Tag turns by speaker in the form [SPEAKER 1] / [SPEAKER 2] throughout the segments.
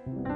[SPEAKER 1] What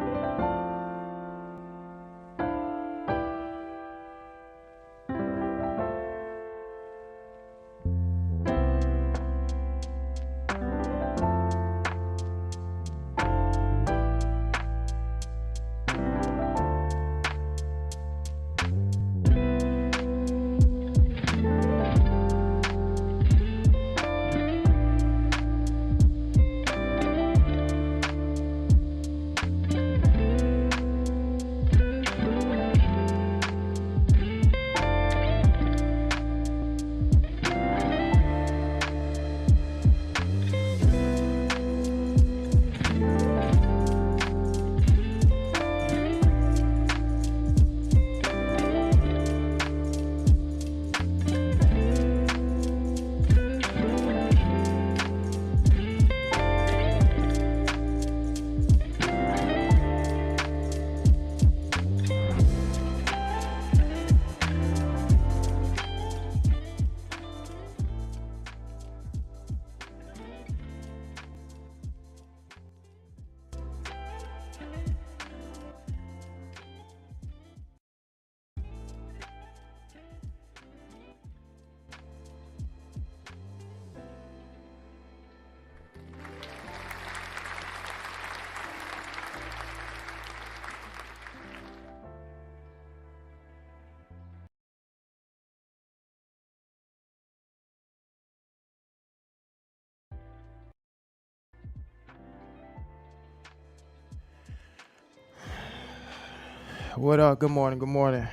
[SPEAKER 1] up? Good morning. Good morning.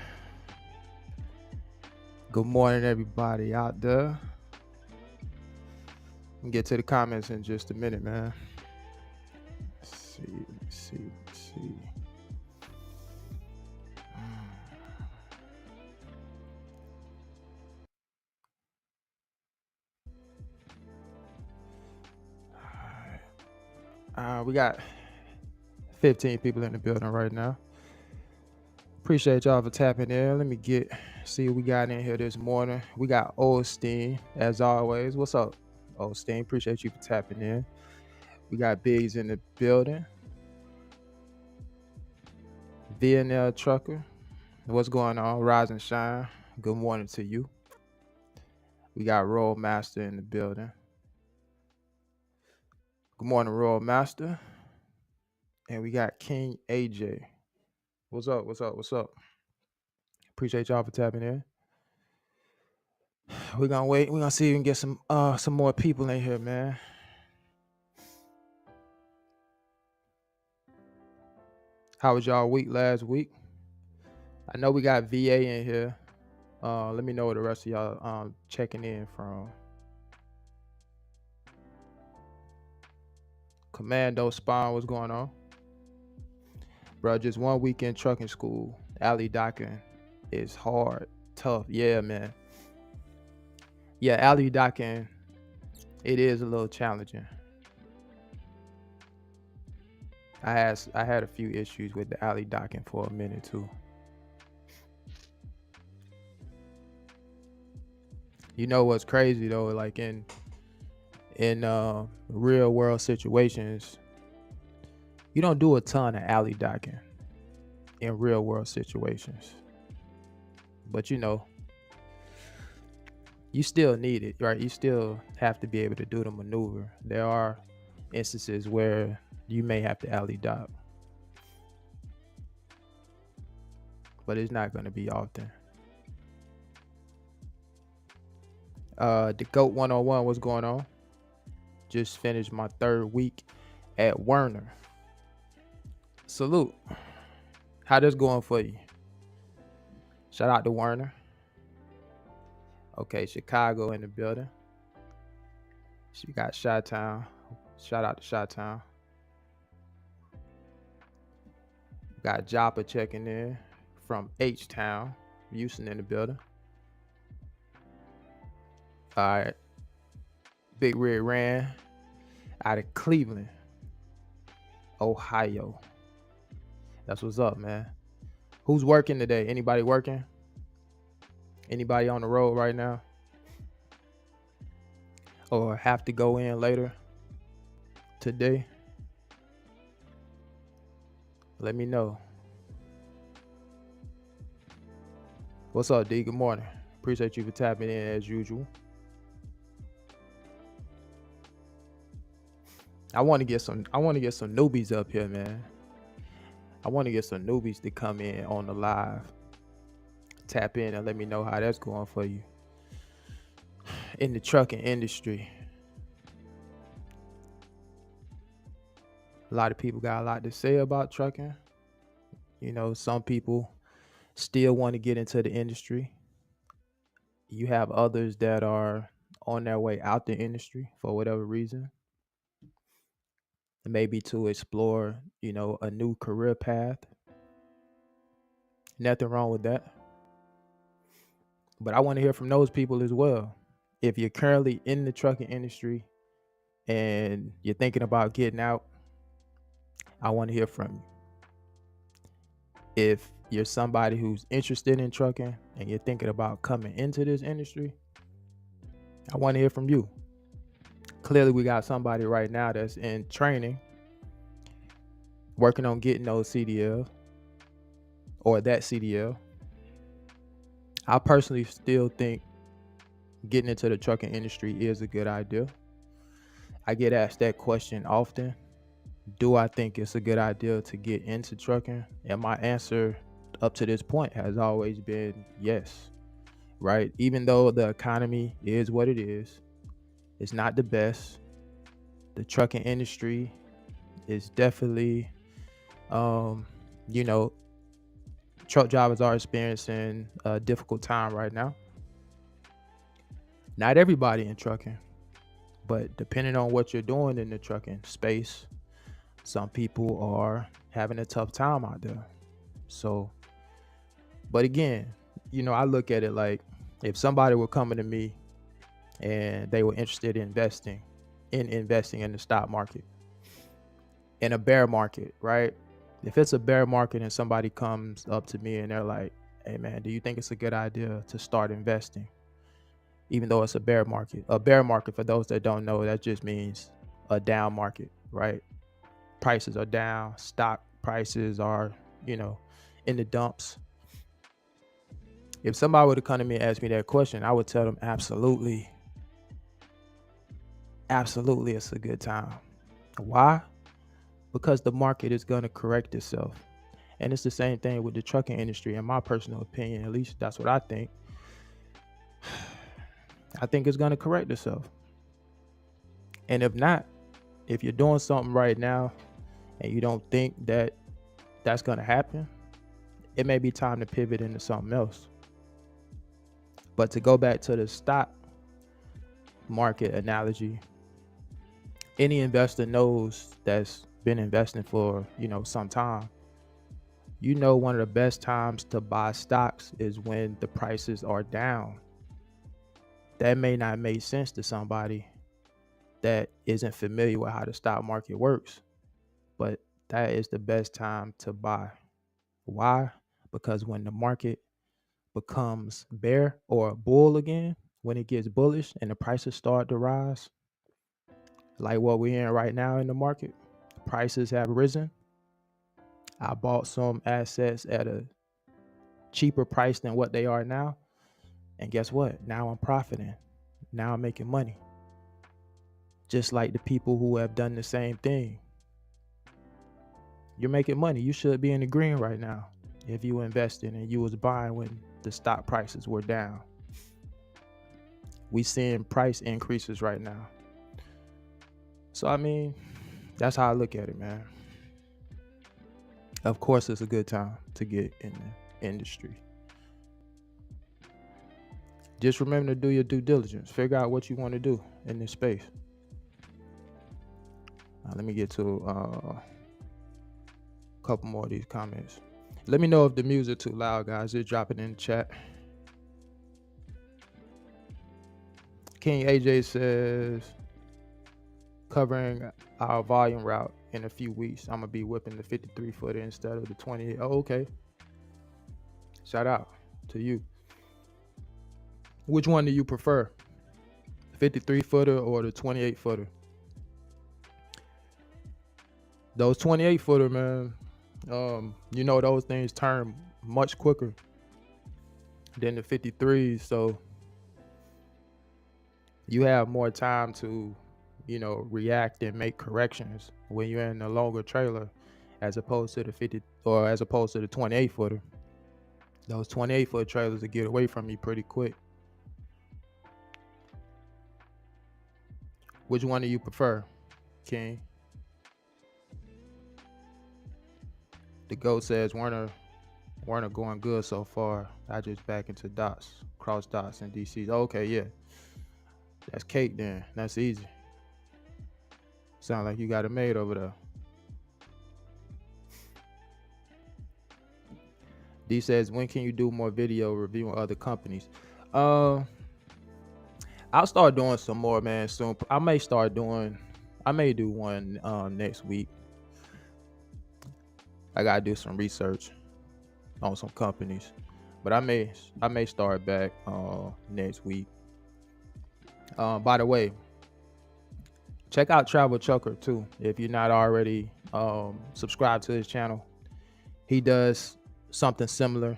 [SPEAKER 1] Good morning, everybody out there. We'll get to the comments in just a minute, man. Let's see. All right. We got 15 people in the building right now. Appreciate y'all for tapping in. Let me see what we got in here this morning. We got Osteen, as always. What's up, Osteen? Appreciate you for tapping in. We got Biggs in the building. VNL Trucker. What's going on? Rise and shine. Good morning to you. We got Royal Master in the building. Good morning, Royal Master. And we got King AJ. What's up? Appreciate y'all for tapping in. We're gonna wait. We're gonna see if we can get some more people in here, man. How was y'all week last week? I know we got VA in here. Let me know where the rest of y'all checking in from. Commando Spawn, what's going on? Bro, just 1 week in trucking school. Alley docking is hard, tough. Yeah, man. Yeah, alley docking, it is a little challenging. I had a few issues with the alley docking for a minute too. You know what's crazy though? Like in real world situations, you don't do a ton of alley docking in real world situations. But you know, you still need it, right? You still have to be able to do the maneuver. There are instances where you may have to alley dock, but it's not going to be often. The GOAT 101, what's going on? Just finished my 3rd week at Werner. Salute. How this going for you? Shout out to Werner. Okay, Chicago in the building. She got Chi-Town. Shout out to Chi-Town. Got Joppa checking in from H-Town. Houston in the building. All right. Big Red Ran out of Cleveland, Ohio. That's what's up, man. Who's working today? Anybody working? Anybody on the road right now? Or have to go in later today? Let me know. What's up, D? Good morning. Appreciate you for tapping in as usual. I want to get some newbies up here, man. I want to get some newbies to come in on the live. Tap in and let me know how that's going for you in the trucking industry. A lot of people got a lot to say about trucking. You know, some people still want to get into the industry. You have others that are on their way out the industry for whatever reason. Maybe to explore, a new career path. Nothing wrong with that. But I want to hear from those people as well. If you're currently in the trucking industry and you're thinking about getting out, I want to hear from you. If you're somebody who's interested in trucking and you're thinking about coming into this industry, I want to hear from you. Clearly, we got somebody right now that's in training, working on getting those CDL or that CDL. I personally still think getting into the trucking industry is a good idea. I get asked that question often. Do I think it's a good idea to get into trucking? And my answer up to this point has always been yes, right? Even though the economy is what it is, it's not the best. The trucking industry is definitely, truck drivers are experiencing a difficult time right now. Not everybody in trucking, but depending on what you're doing in the trucking space, some people are having a tough time out there. So, but again, I look at it like if somebody were coming to me and they were interested in investing in the stock market, in a bear market, right? If it's a bear market and somebody comes up to me and they're like, hey man, do you think it's a good idea to start investing? Even though it's a bear market. A bear market, for those that don't know, that just means a down market, right? Prices are down, stock prices are, in the dumps. If somebody were to come to me and ask me that question, I would tell them absolutely it's a good time. Why? Because the market is going to correct itself. And it's the same thing with the trucking industry, in my personal opinion. At least that's what I think. I think it's going to correct itself. And if not, if you're doing something right now and you don't think that that's going to happen, it may be time to pivot into something else. But to go back to the stock market analogy, any investor knows that's been investing for, some time. One of the best times to buy stocks is when the prices are down. That may not make sense to somebody that isn't familiar with how the stock market works, but that is the best time to buy. Why? Because when the market becomes bear or bull again, when it gets bullish and the prices start to rise, like what we're in right now in the market, prices have risen. I bought some assets at a cheaper price than what they are now. And guess what? Now I'm profiting. Now I'm making money. Just like the people who have done the same thing. You're making money. You should be in the green right now if you invested and you was buying when the stock prices were down. We seeing price increases right now. So, that's how I look at it, man. Of course, it's a good time to get in the industry. Just remember to do your due diligence. Figure out what you want to do in this space. Let me get to a couple more of these comments. Let me know if the music too loud, guys. Just drop it in the chat. King AJ says, covering our volume route in a few weeks, I'm going to be whipping the 53 footer instead of the 28. Oh, okay. Shout out to you. Which one do you prefer? 53 footer or the 28 footer? Those 28 footer, man, Those things turn much quicker than the 53s, so you have more time to, react and make corrections when you're in a longer trailer, as opposed to the 50 or as opposed to the 28 footer. Those 28-foot trailers will get away from you pretty quick. Which one do you prefer, King? The GOAT says Werner going good so far. I just back into dots, cross dots and DCs. Okay, yeah. That's cake then. That's easy. Sound like you got it made over there. D says, when can you do more video reviewing other companies? I'll start doing some more, man, soon. I may do one next week. I gotta do some research on some companies, but I may start back next week. By the way, check out Travel Trucker too if you're not already subscribed to his channel. He does something similar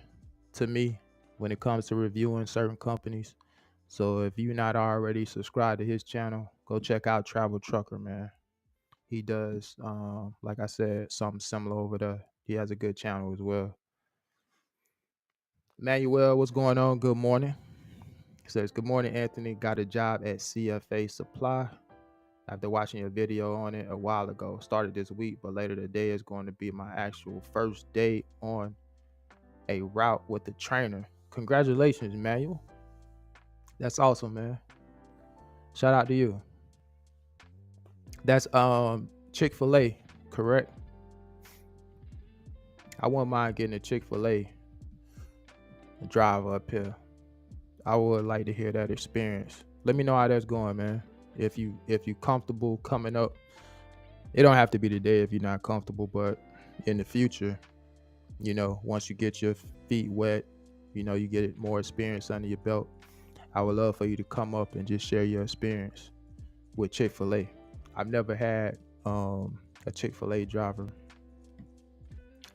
[SPEAKER 1] to me when it comes to reviewing certain companies. So if you're not already subscribed to his channel, go check out Travel Trucker, man. He does, like I said, something similar over there. He has a good channel as well. Manuel, what's going on? Good morning. He says, good morning, Anthony. Got a job at CFA Supply. After watching your video on it a while ago, started this week, but later today is going to be my actual first day on a route with the trainer. Congratulations, Manuel. That's awesome, man. Shout out to you. That's Chick-fil-A, correct? I wouldn't mind getting a Chick-fil-A drive up here. I would like to hear that experience. Let me know how that's going, man. If you comfortable coming up, it don't have to be today if you're not comfortable, but in the future, once you get your feet wet, you get more experience under your belt. I would love for you to come up and just share your experience with Chick-fil-A. I've never had a Chick-fil-A driver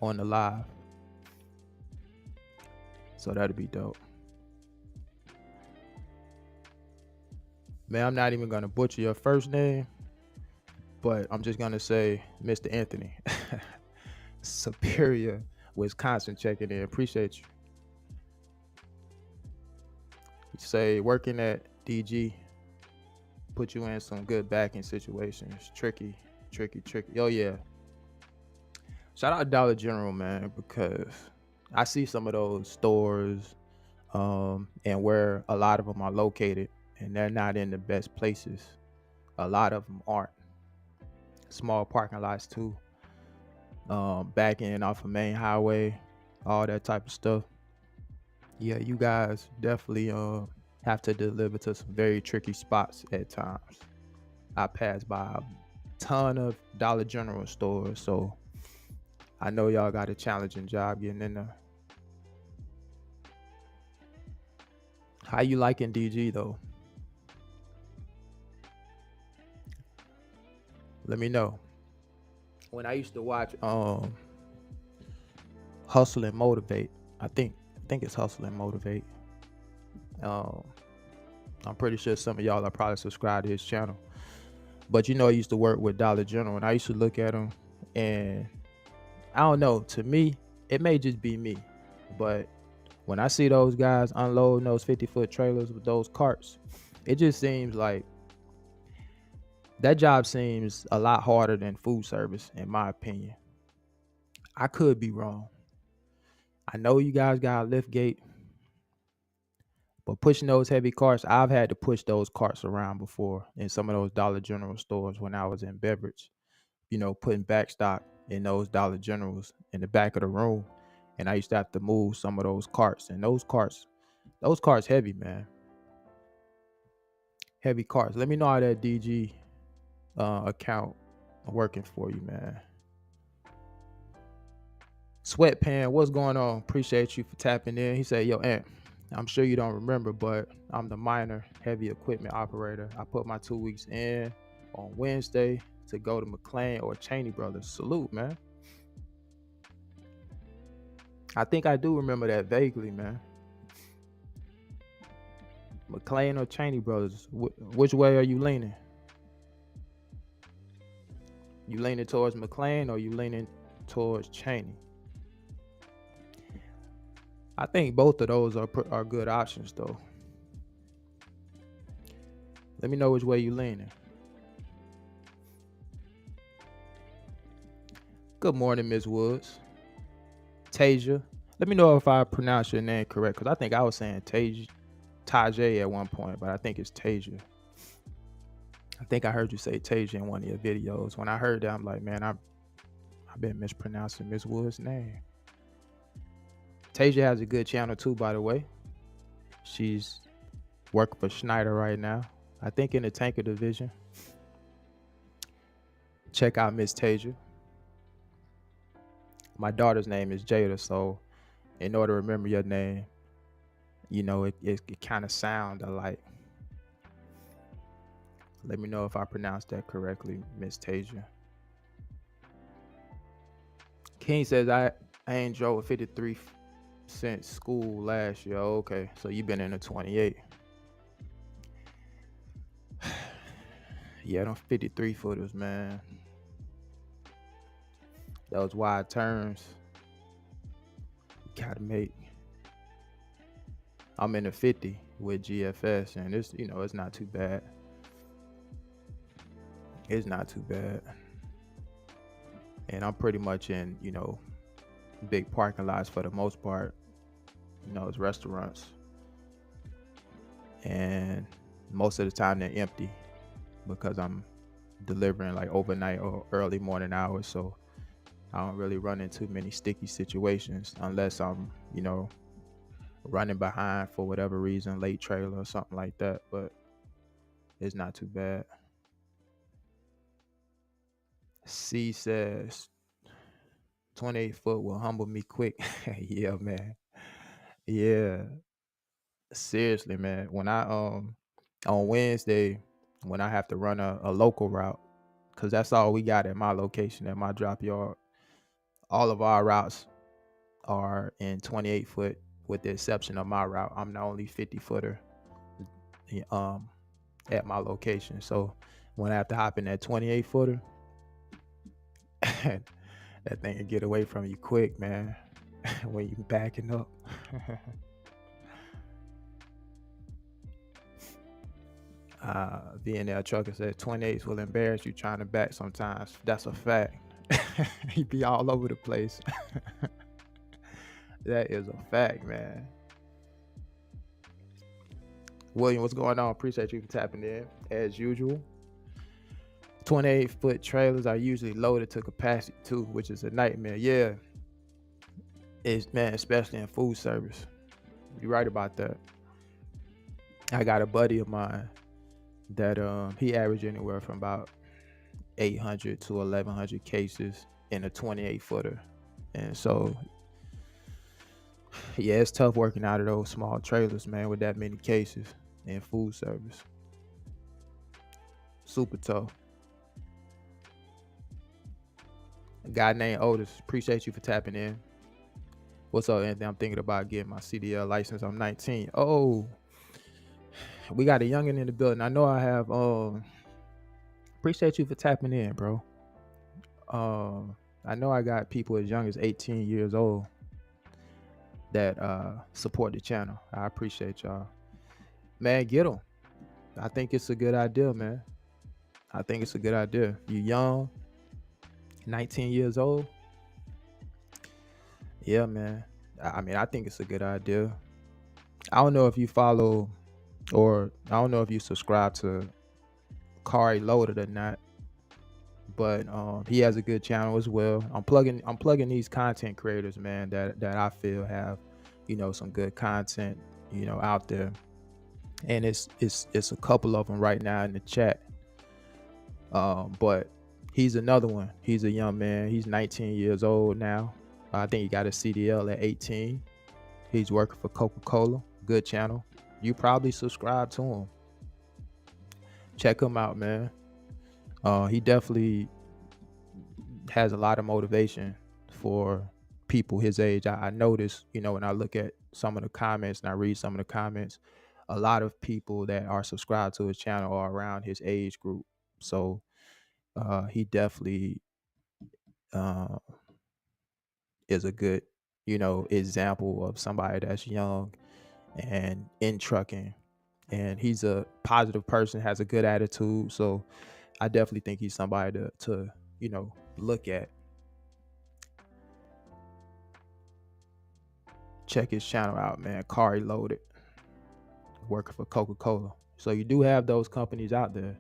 [SPEAKER 1] on the live, so that'd be dope. Man, I'm not even gonna butcher your first name, but I'm just gonna say Mr. Anthony. Superior, Wisconsin, checking in. Appreciate you. You say working at DG put you in some good backing situations. Tricky. Oh yeah. Shout out Dollar General, man, because I see some of those stores and where a lot of them are located, and they're not in the best places. A lot of them aren't. Small parking lots too. Backing off a main highway, all that type of stuff. Yeah, you guys definitely have to deliver to some very tricky spots at times. I pass by a ton of Dollar General stores, so I know y'all got a challenging job getting in there. How you liking DG though? Let me know. When I used to watch Hustle and Motivate, I think it's Hustle and Motivate. I'm pretty sure some of y'all are probably subscribed to his channel. But I used to work with Dollar General, and I used to look at them, and I don't know, to me, it may just be me, but when I see those guys unloading those 50-foot trailers with those carts, it just seems like that job seems a lot harder than food service, in my opinion. I could be wrong. I know you guys got a lift gate, but pushing those heavy carts, I've had to push those carts around before in some of those Dollar General stores when I was in beverage, putting backstock in those Dollar Generals in the back of the room. And I used to have to move some of those carts, and those carts heavy, man. Heavy carts. Let me know how that DG account working for you, man. Sweatpan, what's going on? Appreciate you for tapping in. He said, yo, Ant, I'm sure you don't remember, but I'm the minor heavy equipment operator. I put my 2 weeks in on Wednesday to go to McLean or Cheney Brothers. Salute, man. I think I do remember that vaguely, man. McLean or Cheney brothers? Which way are you leaning? You leaning towards McLean or you leaning towards Cheney? I think both of those are good options, though. Let me know which way you leaning. Good morning, Ms. Woods. Tasia. Let me know if I pronounce your name correct, because I think I was saying Tajay at one point, but I think it's Tasia. I think I heard you say Tasia in one of your videos. When I heard that, I'm like, man, I've been mispronouncing Ms. Woods' name. Tasia has a good channel too, by the way. She's working for Schneider right now. I think in the tanker division. Check out Miss Tasia. My daughter's name is Jada, so in order to remember your name, you know, it kind of sound alike. Let me know if I pronounced that correctly, Miss Tasia. King says I ain't drove a 53 since school last year. Okay, so you've been in a 28. Yeah, them 53 footers, man. Those wide turns. You gotta make. I'm in a 50 with GFS, and it's, you know, it's not too bad. It's not too bad. And I'm pretty much in, you know, big parking lots for the most part. You know, it's restaurants. And most of the time they're empty because I'm delivering like overnight or early morning hours. So I don't really run into many sticky situations unless I'm, you know, running behind for whatever reason, late trailer or something like that. But it's not too bad. C says 28 foot will humble me quick. Yeah, man. Yeah. Seriously, man. When I on Wednesday, when I have to run a local route, because that's all we got at my location, at my drop yard. All of our routes are in 28 foot, with the exception of my route. I'm the only 50 footer at my location. So when I have to hop in that 28 footer, that thing can get away from you quick, man. When you backing up. VNL trucker said 28s will embarrass you trying to back sometimes. That's a fact. He be all over the place. That is a fact, man. William, what's going on? Appreciate you for tapping in as usual. 28 foot trailers are usually loaded to capacity too, which is a nightmare. Yeah, it's, man, especially in food service. You're right about that. I got a buddy of mine that he averaged anywhere from about 800 to 1100 cases in a 28 footer, and so yeah, it's tough working out of those small trailers, man, with that many cases in food service. Super tough. A guy named Otis, appreciate you for tapping in. What's up, Anthony? I'm thinking about getting my CDL license. I'm 19. Oh, we got a youngin' in the building. I know I have. Appreciate you for tapping in, bro. I know I got people as young as 18 years old that support the channel. I appreciate y'all. Man, get them. I think it's a good idea, man. I think it's a good idea. You young, 19 years old. Yeah, man. I mean, I think it's a good idea. I don't know if you follow, or I don't know if you subscribe to Kari Loaded or not, but he has a good channel as well. I'm plugging these content creators, man, that I feel have, you know, some good content, you know, out there. And it's a couple of them right now in the chat. But he's another one. He's a young man. He's 19 years old now. I think he got a CDL at 18. He's working for Coca-Cola. Good channel. You probably subscribe to him. Check him out, man. He definitely has a lot of motivation for people his age. I notice, when I look at some of the comments and I read some of the comments, a lot of people that are subscribed to his channel are around his age group. So he definitely uh, is a good, example of somebody that's young and in trucking. And he's a positive person, has a good attitude. So I definitely think he's somebody to look at. Check his channel out, man. Kari Loaded, working for Coca-Cola. So you do have those companies out there.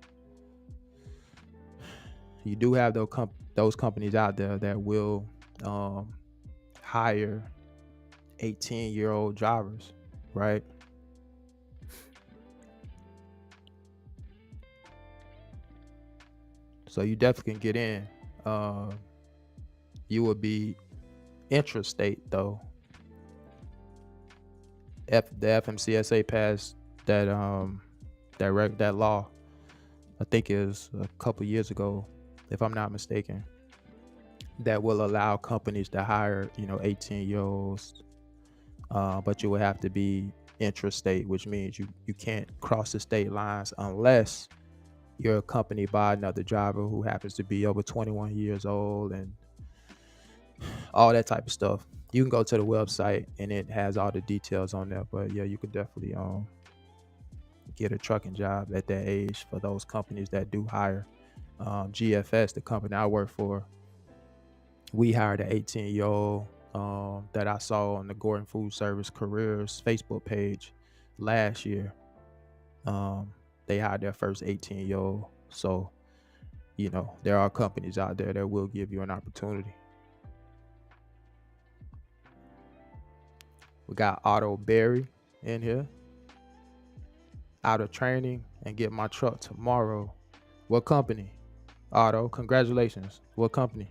[SPEAKER 1] You do have those companies out there that will hire 18-year-old drivers, right? So you definitely can get in. You would be intrastate though. The FMCSA passed that that law. I think it was a couple years ago, if I'm not mistaken, that will allow companies to hire 18-year-olds, but you would have to be intrastate, which means you can't cross the state lines unless you're accompanied by another driver who happens to be over 21 years old and all that type of stuff. You can go to the website and it has all the details on there. But yeah, you could definitely get a trucking job at that age for those companies that do hire. GFS, the company I work for, we hired an 18-year-old that I saw on the Gordon Food Service Careers Facebook page last year. They hired their first 18-year-old. So, there are companies out there that will give you an opportunity. We got Otto Berry in here. Out of training and get my truck tomorrow. What company? Otto, congratulations. What company?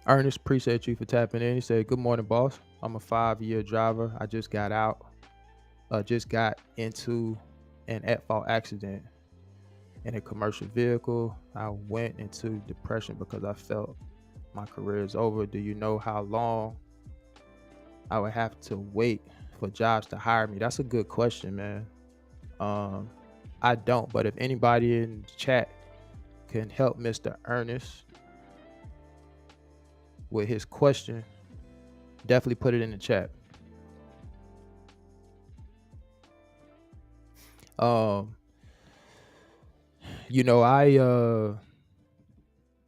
[SPEAKER 1] Ernest, appreciate you for tapping in. He said, good morning, boss. I'm a 5-year driver. I just got into an at-fault accident in a commercial vehicle. I went into depression because I felt my career is over. Do you know how long I would have to wait for jobs to hire me? That's a good question, man. I don't, but if anybody in the chat can help Mr. Ernest with his question, definitely put it in the chat. I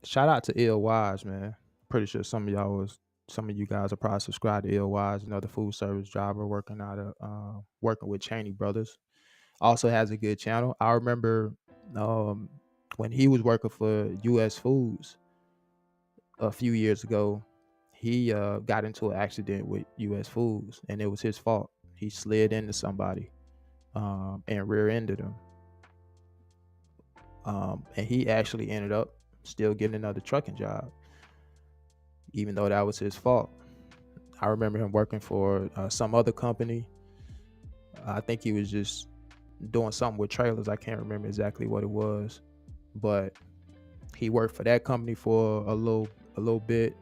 [SPEAKER 1] shout out to Ill Wise, man. Pretty sure some of you guys are probably subscribed to Ill Wise, another food service driver working with Cheney Brothers. Also has a good channel. I remember when he was working for US Foods a few years ago, he got into an accident with US Foods and it was his fault. He slid into somebody and rear-ended him. And he actually ended up still getting another trucking job, even though that was his fault. I remember him working for some other company. I think he was just doing something with trailers. I can't remember exactly what it was, but he worked for that company for a little bit,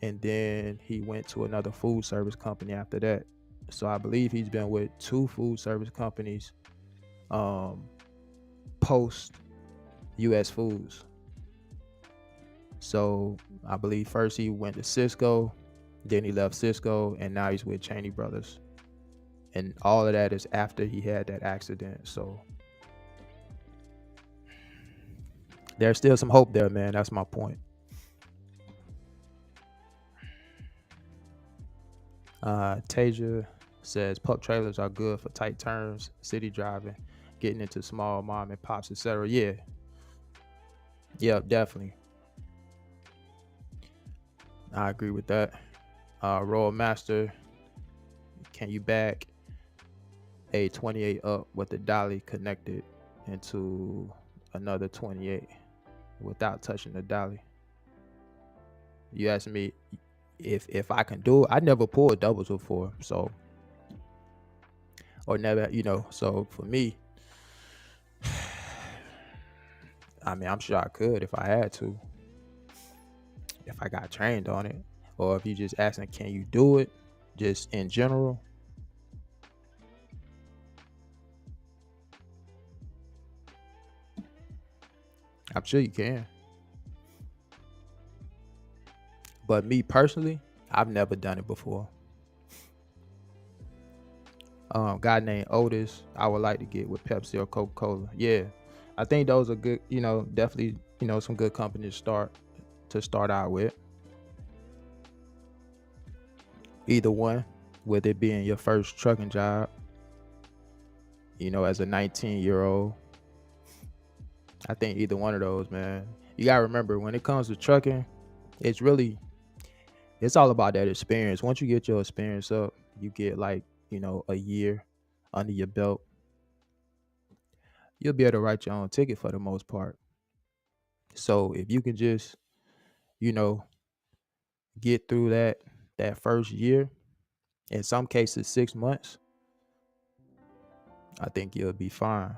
[SPEAKER 1] and then he went to another food service company after that. So I believe he's been with 2 food service companies post US Foods. So I believe first he went to Cisco, then he left Cisco, and now he's with Cheney Brothers. And all of that is after he had that accident. So there's still some hope there, man. That's my point. Tasia says pup trailers are good for tight turns, city driving, getting into small mom and pops, etc. Yeah, definitely. I agree with that. Royal Master, can you back a 28 up with the dolly connected into another 28 without touching the dolly? You asked me if I can do it. I never pulled doubles before, so or never, so for me, I mean, I'm sure I could if I had to. if I got trained on it, or if you just asking, can you do it, just in general, I'm sure you can. But me personally, I've never done it before. Guy named Otis, I would like to get with Pepsi or Coca-Cola. Yeah, I think those are good. Definitely, some good companies to start out with. Either one, with it being your first trucking job, as a 19-year-old, I think either one of those, man. You gotta remember, when it comes to trucking, it's really it's all about that experience. Once you get your experience up, you get like, a year under your belt, you'll be able to write your own ticket for the most part. So if you can just, you know, get through that first year, in some cases 6 months, I think you'll be fine.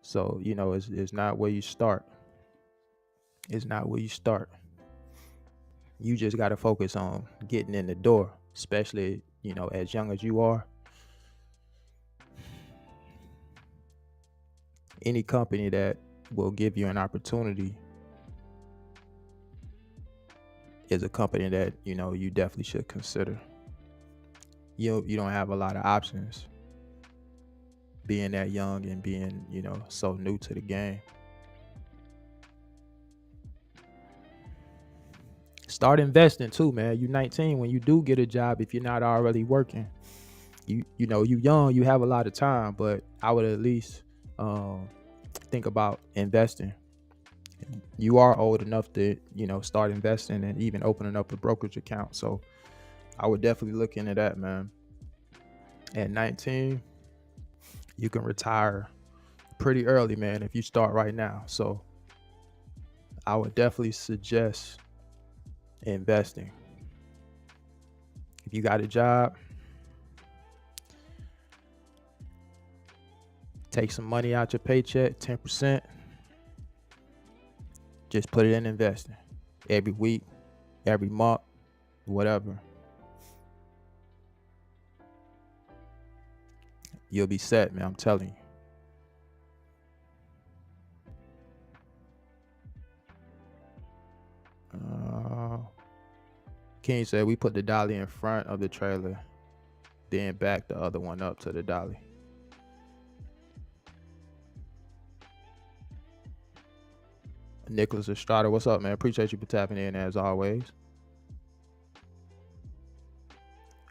[SPEAKER 1] So, it's not where you start. It's not where you start. You just got to focus on getting in the door, especially, as young as you are. Any company that will give you an opportunity is a company that, you definitely should consider. You don't have a lot of options being that young and being, so new to the game. Start investing too, man. You 19, when you do get a job, if you're not already working, you young, you have a lot of time, but I would at least think about investing. You are old enough to, start investing and even opening up a brokerage account. So I would definitely look into that, man. At 19, you can retire pretty early, man, if you start right now. So I would definitely suggest investing. If you got a job, take some money out your paycheck, 10%. Just put it in investing every week, every month, whatever. You'll be set, man. I'm telling you. King said we put the dolly in front of the trailer, then back the other one up to the dolly. Nicholas Estrada, what's up, man? Appreciate you for tapping in as always.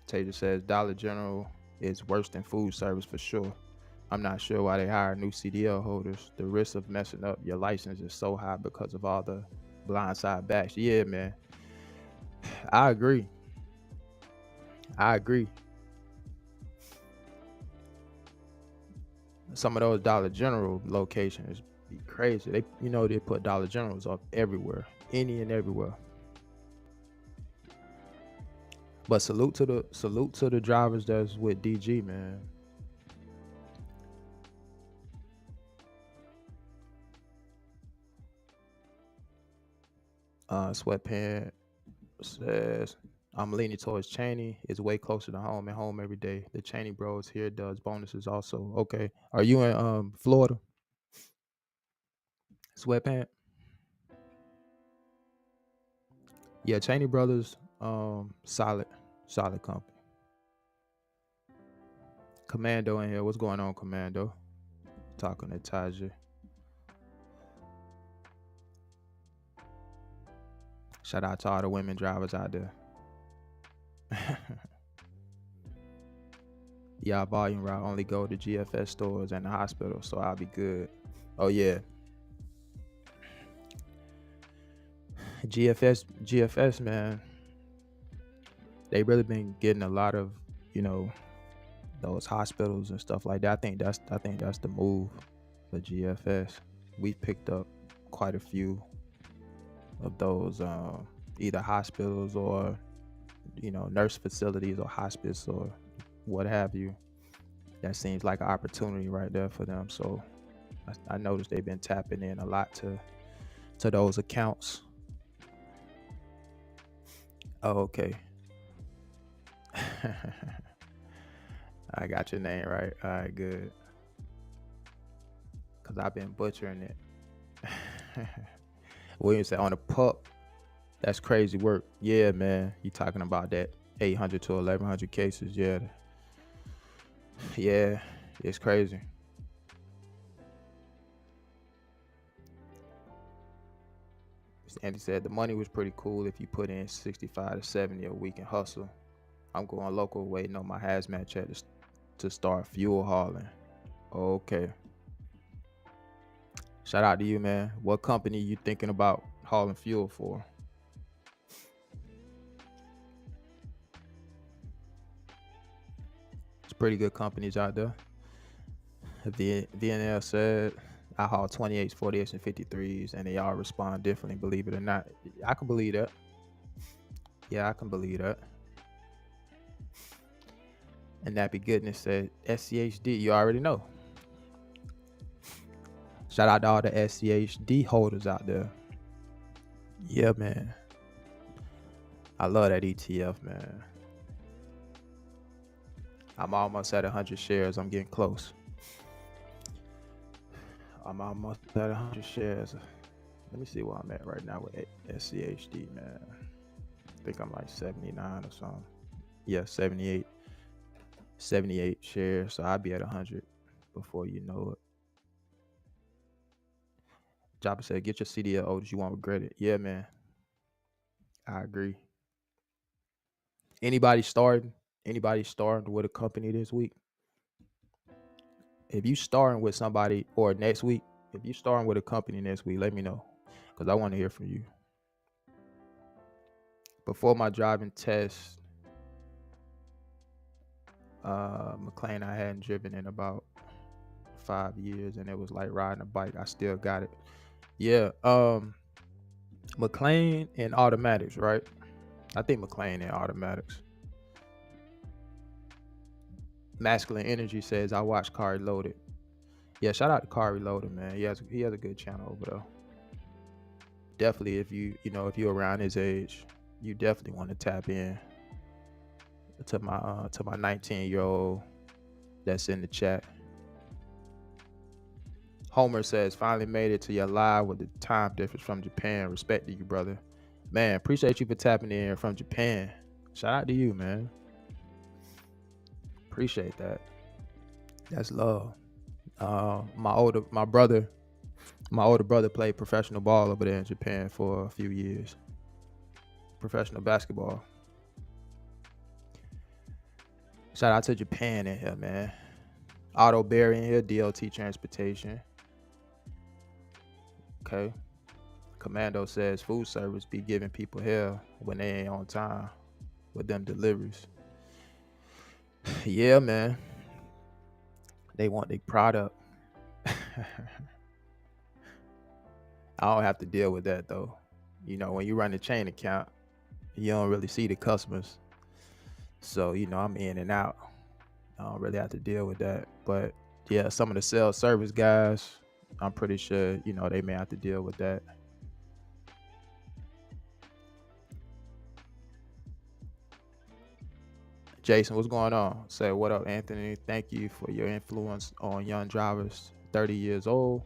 [SPEAKER 1] Taser says Dollar General is worse than food service for sure. I'm not sure why they hire new CDL holders. The risk of messing up your license is so high because of all the blindside backs. Yeah, man. I agree. Some of those Dollar General locations be crazy. They put Dollar Generals up everywhere, any and everywhere. But salute to the drivers that's with DG, man. Sweatpant says I'm leaning towards Cheney. It's way closer to home and home every day. The Cheney Bros here does bonuses also. Okay. Are you in Florida? Sweatpant? Yeah, Cheney Brothers, solid company. Commando in here. What's going on, Commando? Talking to Taja. Shout out to all the women drivers out there. Yeah, volume route only go to GFS stores and the hospital, so I'll be good. Oh yeah. GFS, man. They really been getting a lot of, those hospitals and stuff like that. I think that's the move for GFS. We picked up quite a few of those either hospitals or nurse facilities or hospice or what have you. That seems like an opportunity right there for them. So I noticed they've been tapping in a lot to those accounts. Oh, okay. I got your name right. All right, good. Cause I've been butchering it. William said on a pup. That's crazy work. Yeah, man. You talking about that 800 to 1100 cases? Yeah, yeah. It's crazy. Andy said the money was pretty cool if you put in 65 to 70 a week and hustle. I'm going local, waiting on my hazmat check to start fuel hauling. Okay. Shout out to you, man. What company you thinking about hauling fuel for? It's pretty good companies out there. VNL said I haul 28s, 48s, and 53s, and they all respond differently, believe it or not. I can believe that. Yeah, I can believe that. And Nappy Goodness said SCHD, you already know. Shout out to all the SCHD holders out there. Yeah, man. I love that ETF, man. I'm almost at 100 shares. I'm getting close. I'm almost at 100 shares. Let me see where I'm at right now with SCHD, man. I think I'm like 79 or something. Yeah, 78. 78 shares. So I'll be at 100 before you know it. Joppa said, get your CDL Otis. You won't regret it. Yeah, man. I agree. Anybody starting? Anybody starting with a company this week? If you starting with somebody or next week, if you starting with a company next week, let me know because I want to hear from you. Before my driving test, McLean I hadn't driven in about 5 years, and it was like riding a bike. I still got it. Yeah. McLean and automatics, right? I think McLean and automatics. Masculine Energy says I watch Car Reloaded. Yeah, shout out to Car Reloaded, man. He has a good channel over there. Definitely, if you're around his age, you definitely want to tap in to my 19-year-old that's in the chat. Homer says finally made it to your live with the time difference from Japan. Respect to you, brother. Man, appreciate you for tapping in from Japan. Shout out to you, man. Appreciate that. That's love. My older brother played professional ball over there in Japan for a few years. Professional basketball. Shout out to Japan in here, man. Auto Berry in here, DLT Transportation. Okay. Commando says food service be giving people hell when they ain't on time with them deliveries. Yeah, man. They want their product. I don't have to deal with that though. You know, when you run a chain account, you don't really see the customers. So, I'm in and out. I don't really have to deal with that. But yeah, some of the sales service guys, I'm pretty sure, they may have to deal with that. Jason, what's going on? Say, what up, Anthony? Thank you for your influence on young drivers 30 years old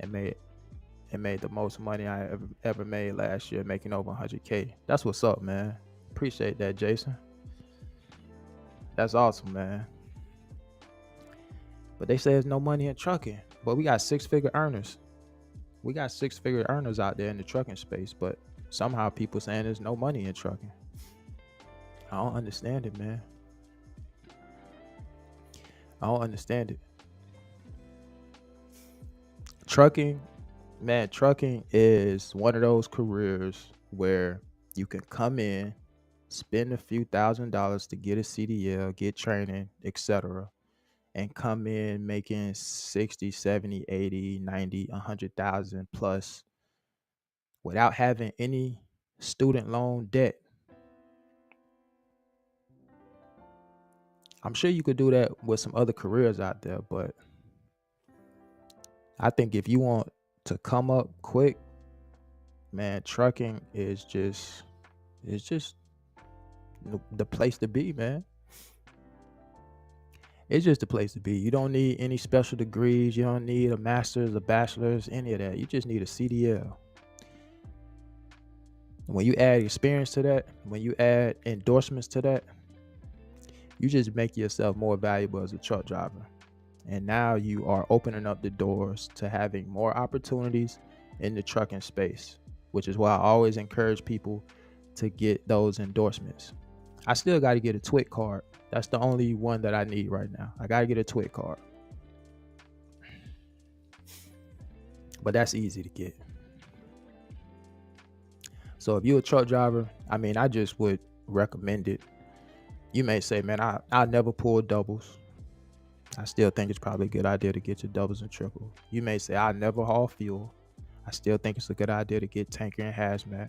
[SPEAKER 1] and made the most money I ever made last year, making over 100K. That's what's up, man. Appreciate that, Jason. That's awesome, man. But they say there's no money in trucking. But we got 6-figure earners. We got 6-figure earners out there in the trucking space, but somehow people saying there's no money in trucking. I don't understand it, man. I don't understand it. Trucking is one of those careers where you can come in, spend a few $1,000s to get a CDL, get training, etc., and come in making 60, 70, 80, 90, 100,000 plus without having any student loan debt. I'm sure you could do that with some other careers out there, but I think if you want to come up quick, man, trucking is just the place to be, man. It's just the place to be. You don't need any special degrees. You don't need a master's, a bachelor's, any of that. You just need a CDL. When you add experience to that, when you add endorsements to that, you just make yourself more valuable as a truck driver. And now you are opening up the doors to having more opportunities in the trucking space, which is why I always encourage people to get those endorsements. I still got to get a TWIC card. That's the only one that I need right now. I got to get a TWIC card. But that's easy to get. So if you're a truck driver, I just would recommend it. You may say, man, I never pull doubles. I still think it's probably a good idea to get your doubles and triples. You may say, I never haul fuel. I still think it's a good idea to get tanker and hazmat.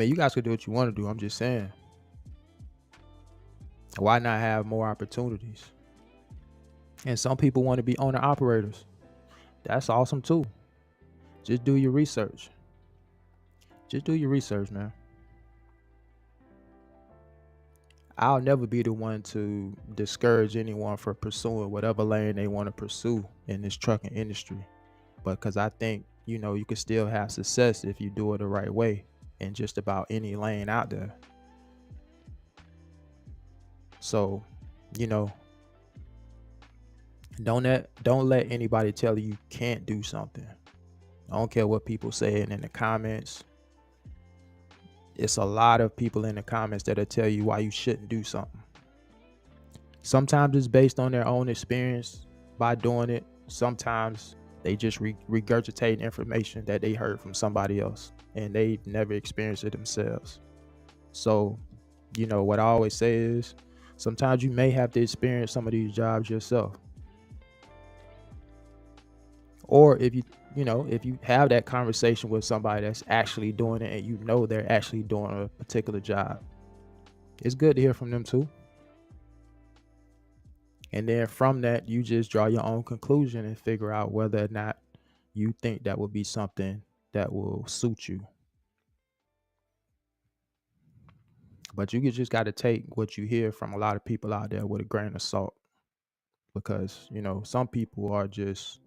[SPEAKER 1] You guys could do what you want to do. I'm just saying, why not have more opportunities? And some people want to be owner operators. That's awesome too. Just do your research. Just do your research, man. I'll never be the one to discourage anyone for pursuing whatever lane they want to pursue in this trucking industry. But because I think, you can still have success if you do it the right way in just about any lane out there. So, don't let anybody tell you can't do something. I don't care what people saying in the comments. It's a lot of people in the comments that'll tell you why you shouldn't do something. Sometimes it's based on their own experience by doing it. Sometimes they just regurgitate information that they heard from somebody else and they never experienced it themselves. So, what I always say is sometimes you may have to experience some of these jobs yourself. Or if you have that conversation with somebody that's actually doing it and they're actually doing a particular job, it's good to hear from them too. And then from that, you just draw your own conclusion and figure out whether or not you think that will be something that will suit you. But you just got to take what you hear from a lot of people out there with a grain of salt. Because, some people are just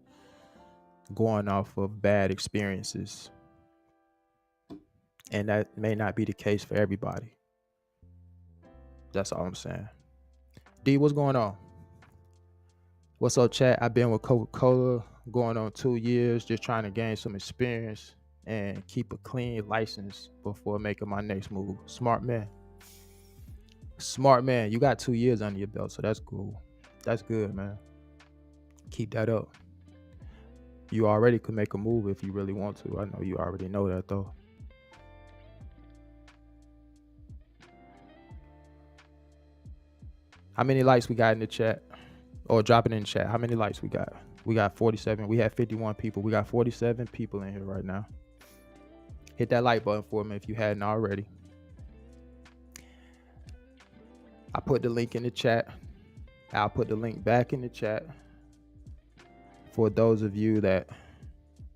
[SPEAKER 1] going off of bad experiences. And that may not be the case for everybody. That's all I'm saying. D, what's going on? What's up, chat? I've been with Coca-Cola going on 2 years, just trying to gain some experience and keep a clean license before making my next move. Smart man. You got 2 years under your belt, so that's cool. That's good, man. Keep that up. You already could make a move if you really want to. I know you already know that, though. How many likes we got in the chat? Or drop it in the chat. How many likes we got? We got 47. We had 51 people. We got 47 people in here right now. Hit that like button for me if you hadn't already. I put the link in the chat. I'll put the link back in the chat for those of you that,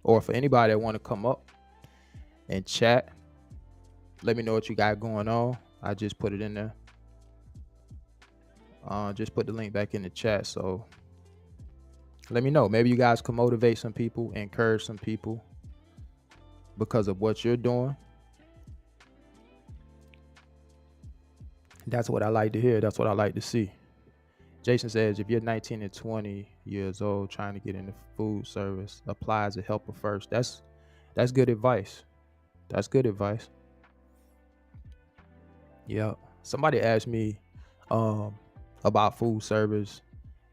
[SPEAKER 1] or for anybody that want to come up and chat. Let me know what you got going on. I just put it in there. Just put the link back in the chat. So let me know. Maybe you guys can motivate some people, encourage some people because of what you're doing. That's what I like to hear. That's what I like to see. Jason says, if you're 19 and 20 years old trying to get into food service, apply as a helper first. That's good advice. That's good advice. Yeah. Somebody asked me about food service,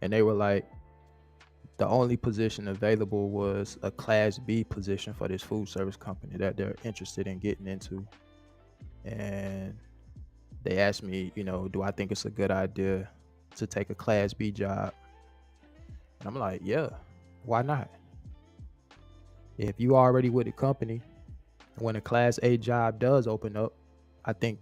[SPEAKER 1] and they were like, the only position available was a Class B position for this food service company that they're interested in getting into. And they asked me, do I think it's a good idea to take a Class B job? And I'm like, yeah, why not? If you already with the company, when a Class A job does open up, I think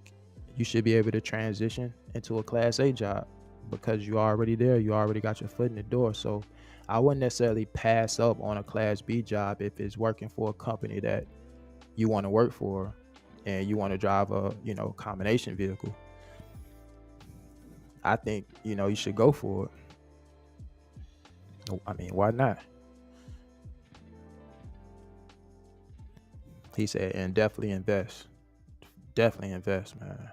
[SPEAKER 1] you should be able to transition into a Class A job because you're already there. You already got your foot in the door. So I wouldn't necessarily pass up on a Class B job if it's working for a company that you want to work for. and you want to drive a combination vehicle, I think you should go for it. I mean, why not? He said, and definitely invest. Definitely invest, man.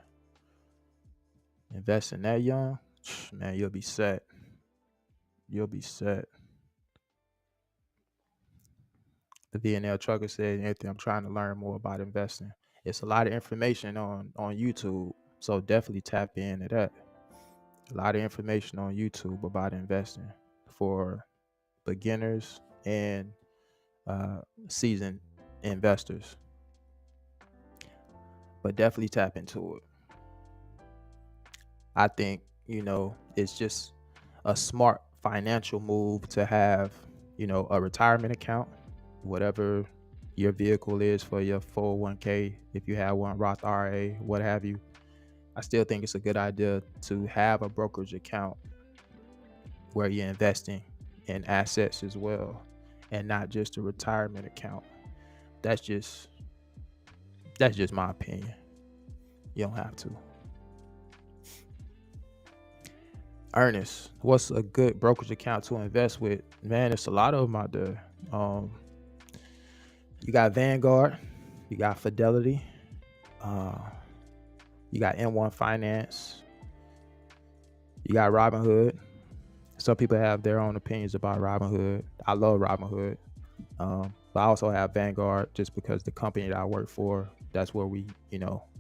[SPEAKER 1] Invest in that young, man, you'll be set. You'll be set. The VNL trucker said, Anthony, I'm trying to learn more about investing. It's a lot of information on YouTube, so definitely tap into that. A lot of information on YouTube about investing for beginners and seasoned investors. But definitely tap into it. I think, it's just a smart financial move to have, a retirement account, whatever your vehicle is for your 401k, if you have one, Roth IRA, what have you. I still think it's a good idea to have a brokerage account where you're investing in assets as well, and not just a retirement account. That's just my opinion. You don't have to. Ernest, what's a good brokerage account to invest with? Man, it's a lot of them out there. You got Vanguard, you got Fidelity, you got M1 Finance, you got Robinhood. Some people have their own opinions about Robinhood. I love Robinhood, but I also have Vanguard just because the company that I work for, that's where we,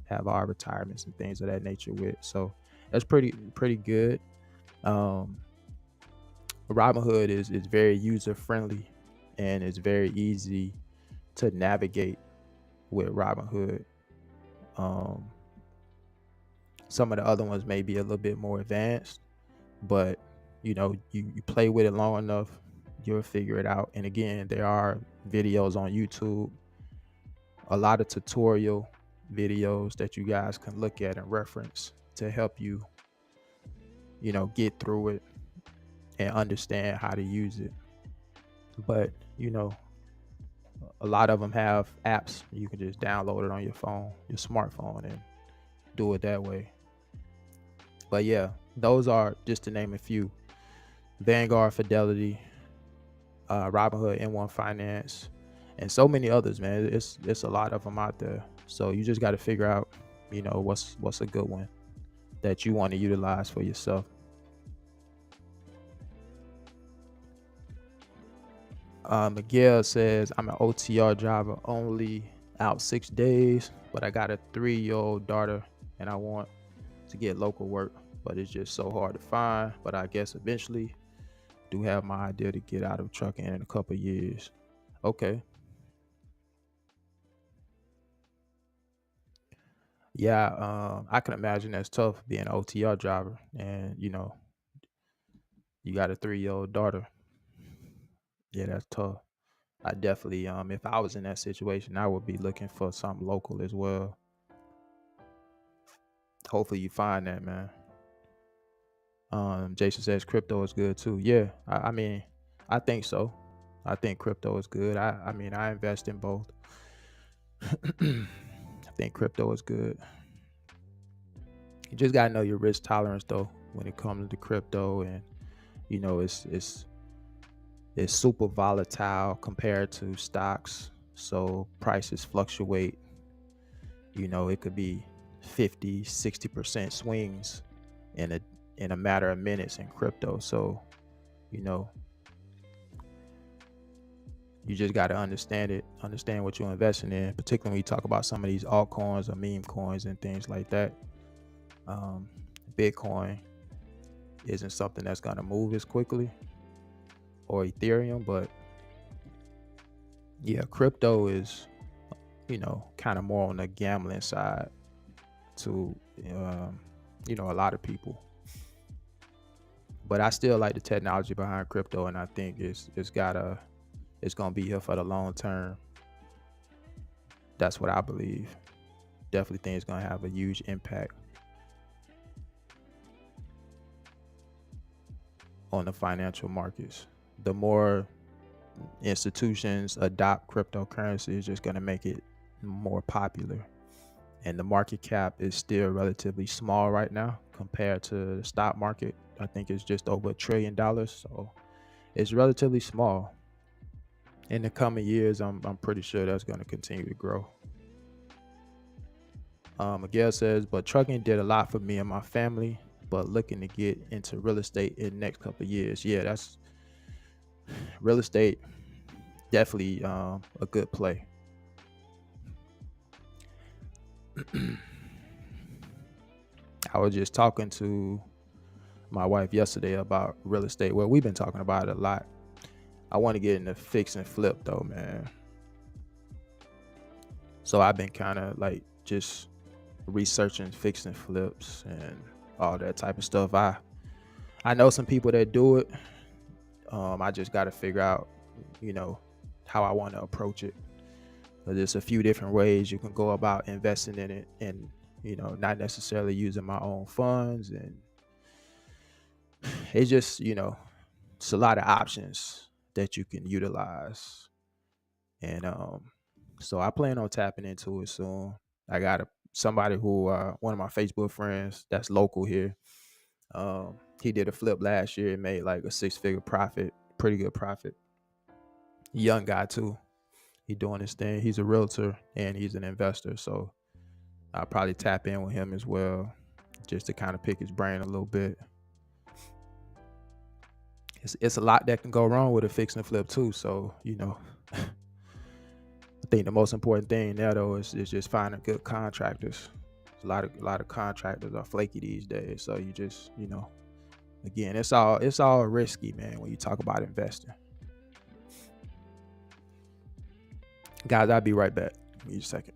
[SPEAKER 1] have our retirements and things of that nature with. So that's pretty good. Robinhood is very user friendly, and it's very easy to navigate with Robinhood. Some of the other ones may be a little bit more advanced, but you play with it long enough, you'll figure it out. And again, there are videos on YouTube, a lot of tutorial videos that you guys can look at and reference to help you, get through it and understand how to use it. But a lot of them have apps you can just download it on your phone, your smartphone, and do it that way. But yeah, those are just to name a few: Vanguard, Fidelity, Robinhood, M1 Finance, and so many others, man. It's a lot of them out there. So you just got to figure out, what's a good one that you want to utilize for yourself. Miguel says, I'm an OTR driver, only out 6 days, but I got a 3-year-old daughter and I want to get local work, but it's just so hard to find. But I guess eventually do have my idea to get out of trucking in a couple of years. Okay. Yeah, I can imagine that's tough being an OTR driver, and you got a 3-year-old daughter. Yeah, that's tough. I definitely, if I was in that situation, I would be looking for something local as well. Hopefully you find that, man. Jason says crypto is good too. Yeah, I mean, I think so. I think crypto is good. I mean, I invest in both. I think crypto is good. You just gotta know your risk tolerance though when it comes to crypto, and it's super volatile compared to stocks, so prices fluctuate. It could be 50-60% swings in a matter of minutes in crypto. So you just got to understand what you're investing in, particularly when you talk about some of these altcoins or meme coins and things like that. Bitcoin isn't something that's going to move as quickly, or Ethereum, but yeah, crypto is kind of more on the gambling side to a lot of people. But I still like the technology behind crypto, and I think it's gonna be here for the long term. That's what I believe. Definitely think it's gonna have a huge impact on the financial markets. The more institutions adopt cryptocurrency, is just gonna make it more popular. and the market cap is still relatively small right now compared to the stock market. I think it's just over $1 trillion, so it's relatively small. In the coming years, I'm pretty sure that's going to continue to grow. Miguel says, but trucking did a lot for me and my family, but looking to get into real estate in the next couple of years. Yeah, that's real estate, definitely a good play. I was just talking to my wife yesterday about real estate. Well, we've been talking about it a lot. I want to get into fix and flip though, man. So I've been kind of like just researching fix and flips and all that type of stuff. I know some people that do it. I just got to figure out, how I want to approach it. There's a few different ways you can go about investing in it, and not necessarily using my own funds, and it's just it's a lot of options that you can utilize, and so I plan on tapping into it soon. I got somebody who one of my Facebook friends that's local here. He did a flip last year and made like a 6-figure profit, pretty good profit. Young guy too. He doing his thing. He's a realtor and he's an investor, so I'll probably tap in with him as well, just to kind of pick his brain a little bit. It's a lot that can go wrong with a fix and flip too. So I think the most important thing there though is just finding good contractors. A lot of contractors are flaky these days. So you just again, it's all risky, man, when you talk about investing. Guys, I'll be right back. Give me a second.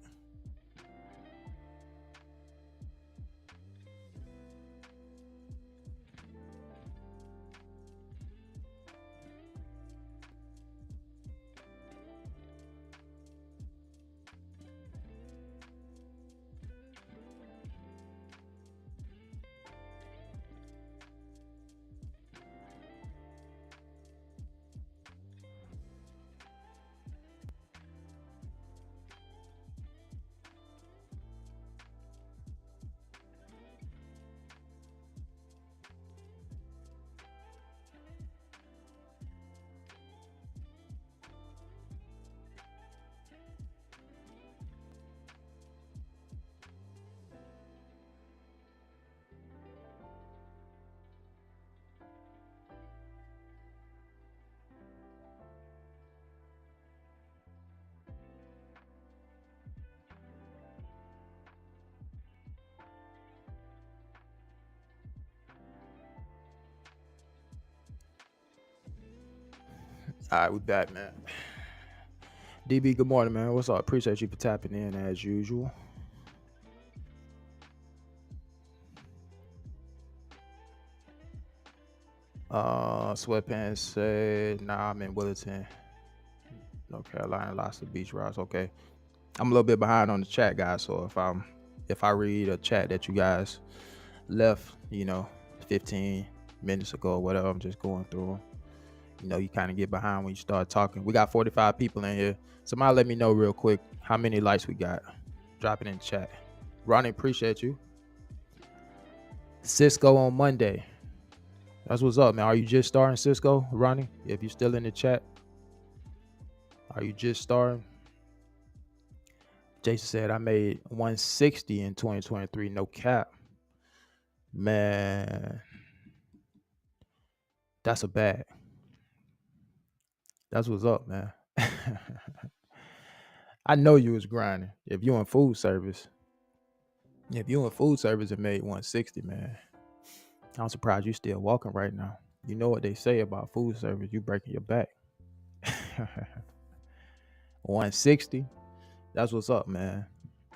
[SPEAKER 1] All right, we back, man. DB, good morning, man. What's up? Appreciate you for tapping in as usual. Sweatpants said, nah, I'm in Williston, North Carolina. Lots of beach rides. Okay, I'm a little bit behind on the chat, guys. So if I read a chat that you guys left, 15 minutes ago or whatever, I'm just going through them. You kind of get behind when you start talking. We got 45 people in here. Somebody let me know real quick how many likes we got. Drop it in the chat. Ronnie, appreciate you. Cisco on Monday. That's what's up, man. Are you just starting, Cisco? Ronnie, if you're still in the chat, are you just starting? Jason said, I made 160 in 2023, no cap. Man, that's a bag. That's what's up, man. I know you was grinding. If you in food service and made 160, man, I'm surprised you still walking right now. You know what they say about food service, you breaking your back. 160, that's what's up, man.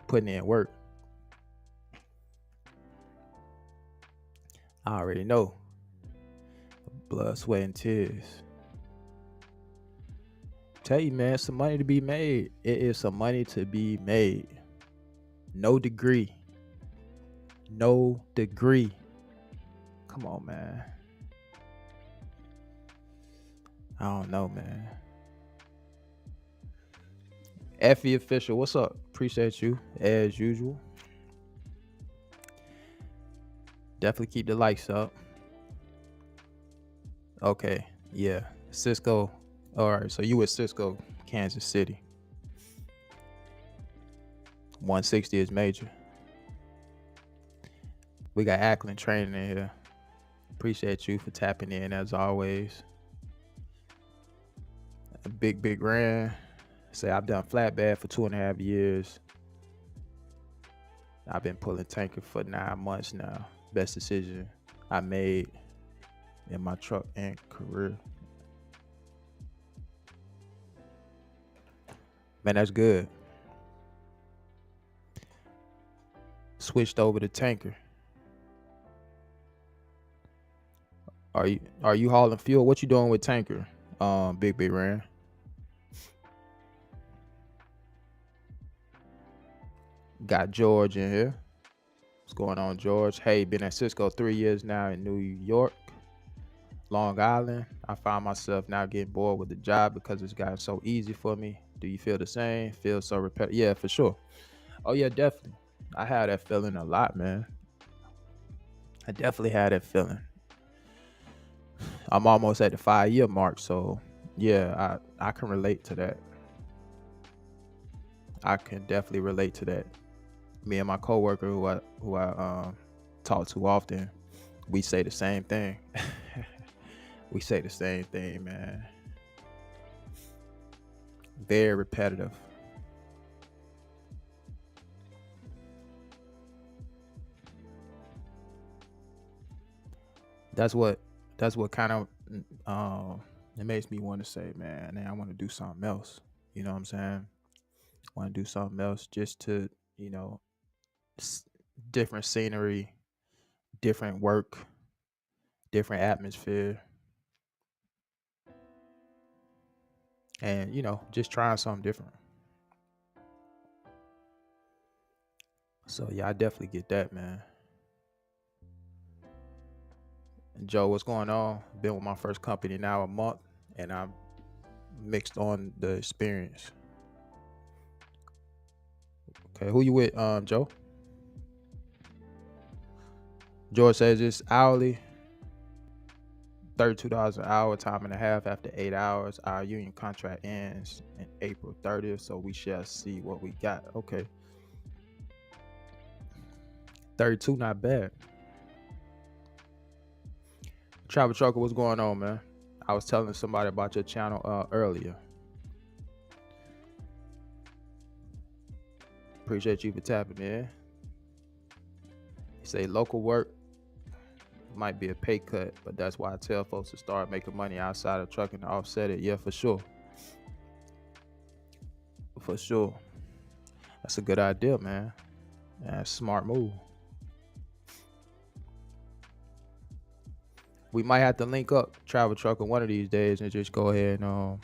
[SPEAKER 1] Putting in work. I already know. Blood, sweat, and tears. Tell you, man, some money to be made. It is some money to be made. No degree. Come on, man. I don't know, man. Effie Official, what's up? Appreciate you as usual. Definitely keep the lights up. Okay, yeah. Cisco. All right, so you with Cisco, Kansas City. 160 is major. We got Ackland training in here. Appreciate you for tapping in as always. A big ran. Say I've done flatbed for 2.5 years. I've been pulling tanker for 9 months now. Best decision I made in my truck and career. Man, that's good. Switched over to tanker. Are you hauling fuel? What you doing with tanker? Big ran. Got George in here. What's going on, George? Hey, been at Cisco 3 years now in New York, Long Island. I find myself now getting bored with the job because it's gotten so easy for me. Do you feel the same? Feel so repetitive? Yeah, for sure. Oh yeah, definitely. I had that feeling a lot, man. I definitely had that feeling. I'm almost at the 5 year mark, so yeah, I can relate to that. I can definitely relate to that. Me and my coworker who I talk to often, we say the same thing. We say the same thing, man. Very repetitive. That's what kind of it makes me want to say, man, I want to do something else. You know what I'm saying? Want to do something else just to, you know, s- different scenery, different work, different atmosphere, and just trying something different. So yeah, I definitely get that, man. And Joe, what's going on? Been with my first company now a month, and I'm mixed on the experience. Okay, who you with, Joe? George says it's hourly, $32 an hour, time and a half after 8 hours. Our union contract ends in April 30th, so we shall see what we got. Okay, 32, not bad. Travel Trucker, what's going on, man? I was telling somebody about your channel earlier. Appreciate you for tapping in. You say local work might be a pay cut, but that's why I tell folks to start making money outside of trucking to offset it. Yeah, for sure. For sure. That's a good idea, man. That's a smart move. We might have to link up, Travel Trucker, one of these days and just go ahead and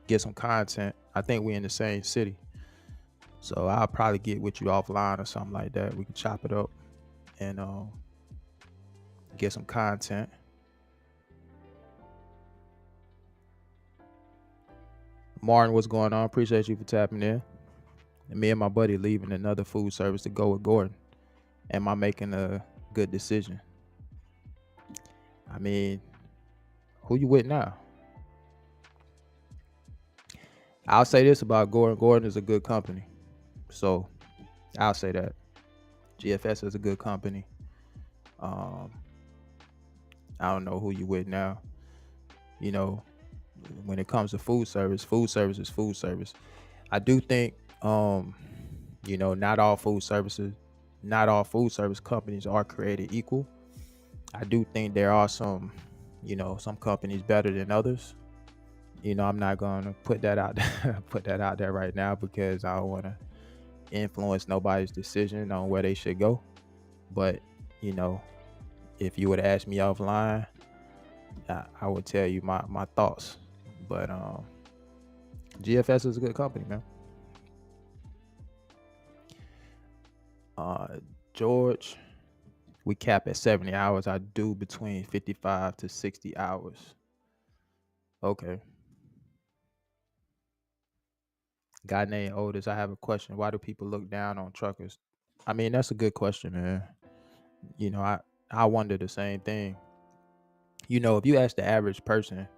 [SPEAKER 1] get some content. I think we in the same city. So I'll probably get with you offline or something like that. We can chop it up and get some content. Martin, what's going on? Appreciate you for tapping in. And me and my buddy leaving another food service to go with Gordon. Am I making a good decision? I mean, who you with now? I'll say this about Gordon. Gordon is a good company. So I'll say that. GFS is a good company. Um, I don't know who you with now. You know, when it comes to food service is food service. I do think, not all food service companies are created equal. I do think there are some companies better than others. I'm not gonna put that out put that out there right now because I don't want to influence nobody's decision on where they should go. But if you would ask me offline, I would tell you my thoughts. But GFS is a good company, man. George, we cap at 70 hours. I do between 55 to 60 hours. Okay. Guy named Otis, I have a question. Why do people look down on truckers? I mean, that's a good question, man. You know, I wonder the same thing. If you ask the average person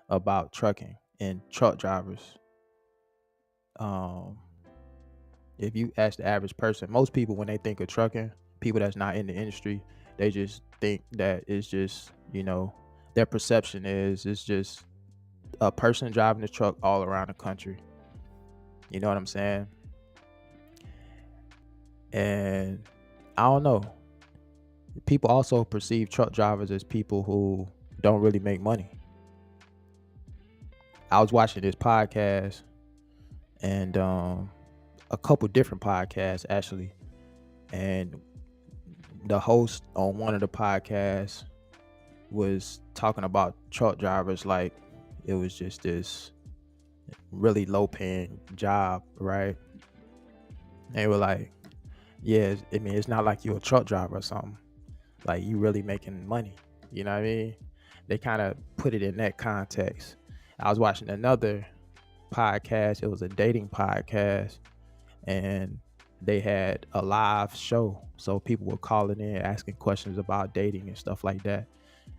[SPEAKER 1] about trucking and truck drivers, um, if you ask the average person, most people when they think of trucking, people that's not in the industry, they just think that it's just, their perception is it's just a person driving the truck all around the country. You know what I'm saying? And I don't know. People also perceive truck drivers as people who don't really make money. I was watching this podcast and a couple different podcasts actually, and the host on one of the podcasts was talking about truck drivers like it was just this really low paying job, right? They were like, yeah, it's not like you're a truck driver or something. Like you really making money. You know what I mean? They kind of put it in that context. I was watching another podcast. It was a dating podcast, and they had a live show. So people were calling in, asking questions about dating and stuff like that.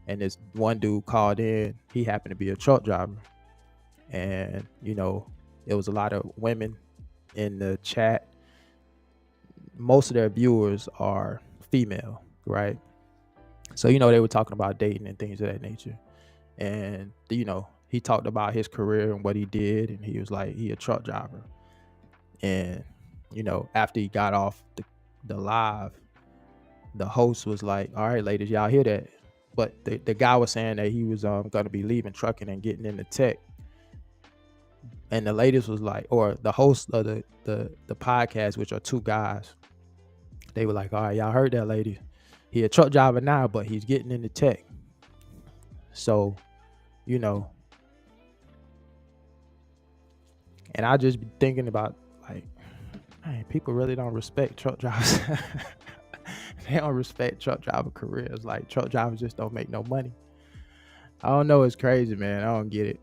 [SPEAKER 1] And this one dude called in. He happened to be a truck driver. And, it was a lot of women in the chat. Most of their viewers are female, right? So, they were talking about dating and things of that nature. And, he talked about his career and what he did. And he was like, he a truck driver. And, after he got off the live, the host was like, all right, ladies, y'all hear that? But the guy was saying that he was going to be leaving trucking and getting into tech. And the ladies was like, or the host of the podcast, which are two guys, they were like, all right, y'all heard that, lady? He a truck driver now, but he's getting into tech. So, and I just be thinking about like, man, people really don't respect truck drivers. They don't respect truck driver careers. Like truck drivers just don't make no money. I don't know. It's crazy, man. I don't get it,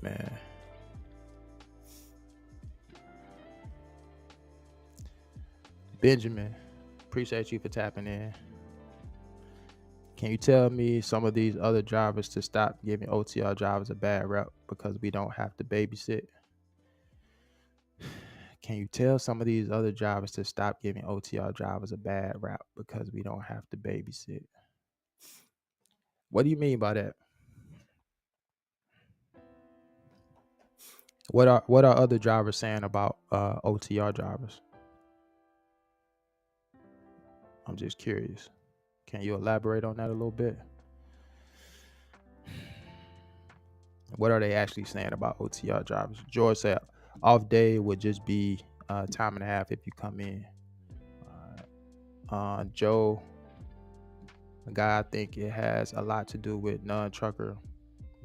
[SPEAKER 1] man. Benjamin, appreciate you for tapping in. Can you tell me some of these other drivers to stop giving OTR drivers a bad rep because we don't have to babysit? Can you tell some of these other drivers to stop giving OTR drivers a bad rap because we don't have to babysit? What do you mean by that? What are other drivers saying about OTR drivers? I'm just curious. Can you elaborate on that a little bit? What are they actually saying about OTR drivers? George said off day would just be time and a half if you come in. Joe, a guy, I think it has a lot to do with non-trucker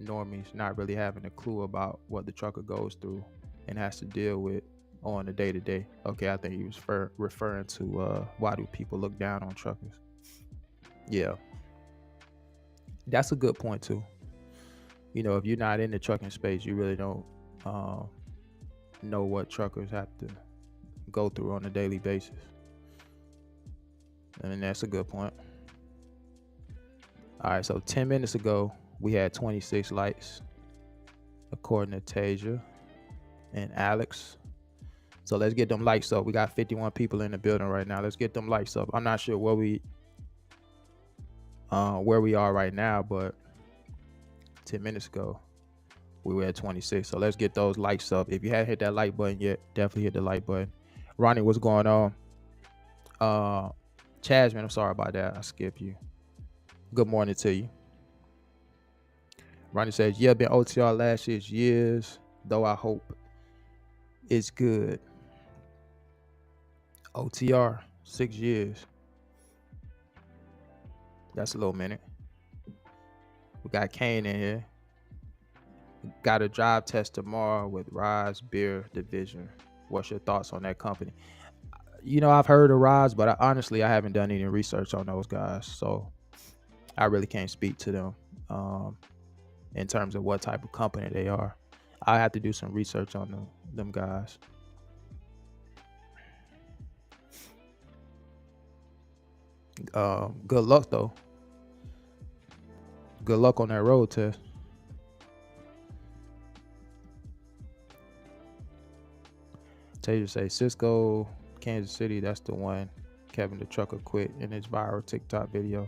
[SPEAKER 1] normies not really having a clue about what the trucker goes through and has to deal with on the day-to-day. Okay, I think he was referring to why do people look down on truckers. Yeah, that's a good point too. If you're not in the trucking space, you really don't know what truckers have to go through on a daily basis. And that's a good point. All right, so 10 minutes ago, we had 26 likes, according to Tasia and Alex. So let's get them likes up. We got 51 people in the building right now. Let's get them likes up. I'm not sure where we are right now, but 10 minutes ago, we were at 26. So let's get those likes up. If you haven't hit that like button yet, definitely hit the like button. Ronnie, what's going on? Chasman, I'm sorry about that. I skipped you. Good morning to you. Ronnie says, yeah, been OTR last 6 years, though I hope it's good. OTR, 6 years. That's a little minute. We got Kane in here. Got a drive test tomorrow with Rise Beer Division. What's your thoughts on that company? I've heard of Rise, but honestly, I haven't done any research on those guys. So I really can't speak to them in terms of what type of company they are. I have to do some research on them guys. Good luck though. Good luck on that road test. Taser say Cisco, Kansas City. That's the one. Kevin the trucker quit in his viral TikTok video.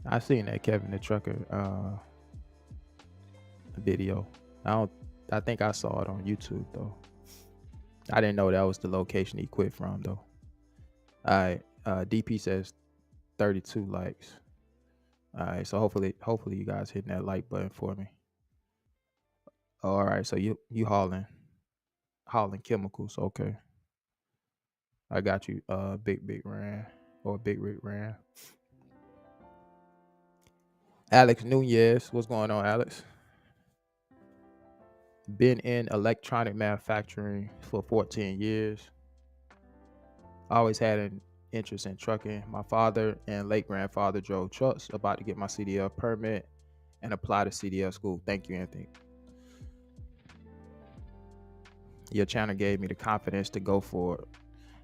[SPEAKER 1] I seen that Kevin the trucker video. I don't. I think I saw it on YouTube though. I didn't know that was the location he quit from though. All right. DP says 32 likes. All right. So hopefully you guys hitting that like button for me. All right. So you hauling chemicals. Okay. I got you. Big Ran or Big Rick Ran. Alex Nunez. What's going on, Alex? Been in electronic manufacturing for 14 years. Always had an interest in trucking. My father and late grandfather drove trucks. About to get my CDL permit and apply to CDL school. Thank you, Anthony. Your channel gave me the confidence to go for it.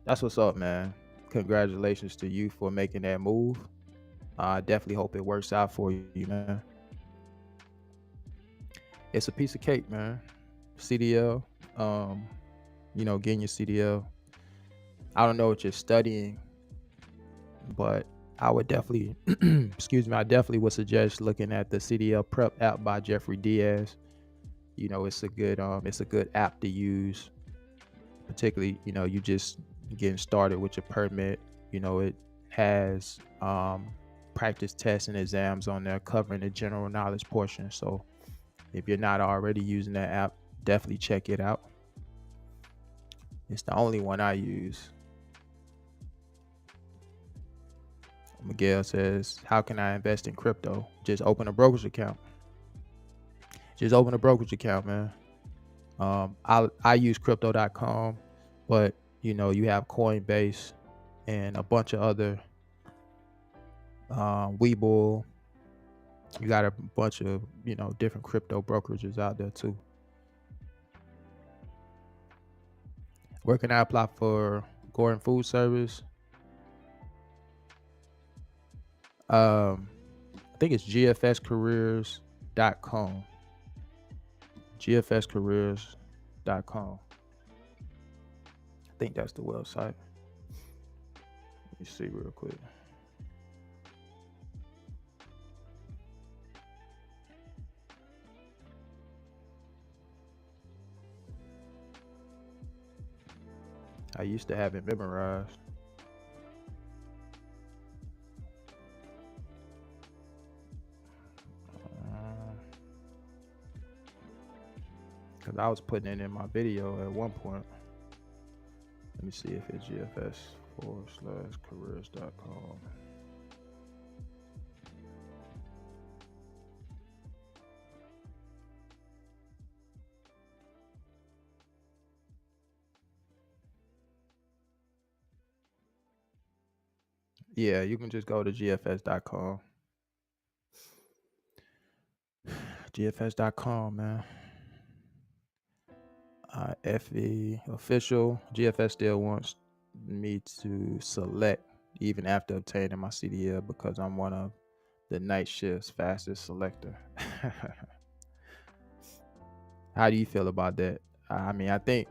[SPEAKER 1] That's what's up, man. Congratulations to you for making that move. I definitely hope it works out for you, man. It's a piece of cake, man. CDL, getting your CDL. I don't know what you're studying, but I would definitely, I definitely would suggest looking at the CDL Prep app by Jeffrey Diaz. It's a good app to use, particularly, you just getting started with your permit. It has practice tests and exams on there covering the general knowledge portion. So if you're not already using that app, definitely check it out. It's the only one I use. Miguel says, how can I invest in crypto? Just open a brokerage account. Man. I use crypto.com, but you have Coinbase and a bunch of other Webull. You got a bunch of different crypto brokerages out there too. Where can I apply for Gordon Food Service? I think it's gfscareers.com. gfscareers.com. I think that's the website. Let me see real quick. I used to have it memorized. Because I was putting it in my video at one point. Let me see if it's gfs/careers.com. Yeah, you can just go to gfs.com. gfs.com, man. FE official. GFS still wants me to select even after obtaining my CDL because I'm one of the night shift's fastest selector. How do you feel about that? I mean, I think